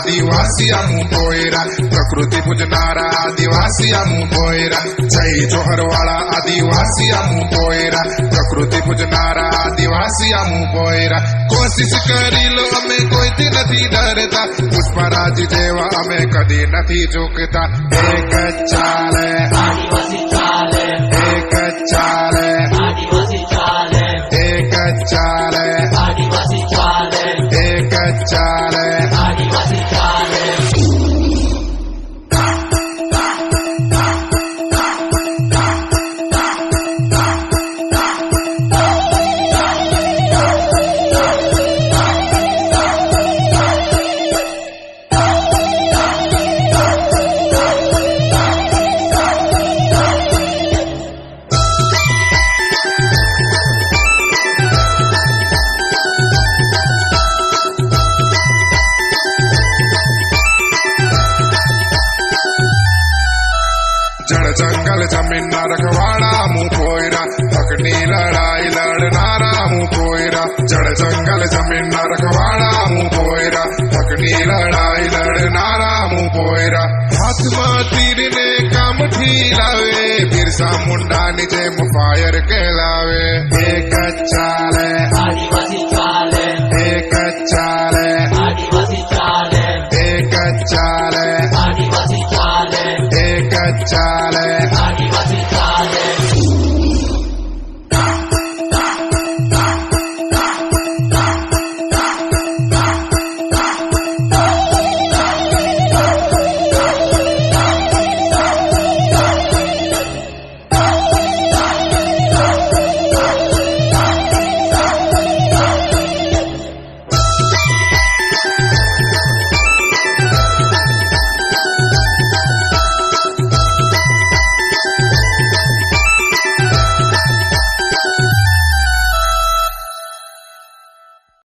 आदिवासी आमू पोयरा प्रकृति पूजनारा आदिवासी आमू पोयरा जय जोहरवाड़ा आदिवासी आमू पोयरा प्रकृति पूजनारा आदिवासी आमू पोयरा कोशिश करी लो अमे कोई थी नहीं डरता पुष्पराज जेवा अमे कदी नहीं झुकता एक चाले आदिवासी चाले एक चाले आदिवासी चाले एक चाले आदिवासी चाले एक चाले आदिवासी चाले जड़ जंगल जमीन ना रखवाड़ा मुंह पोयरा हकनी लड़ाई लड़नारा मुंह पोयरा जड़ जंगल जमीन ना रखवाड़ा मुंह पोयरा हकनी लड़ाई लड़नारा मुंह पोयरा हाथ में तीर ने काम ठीलावे बिरसा मुंडा निजे फायर कहलावे एक चाले आदिवासी चाले एक चाले आदिवासी चाले एक चाले आदिवासी चाले एक चाले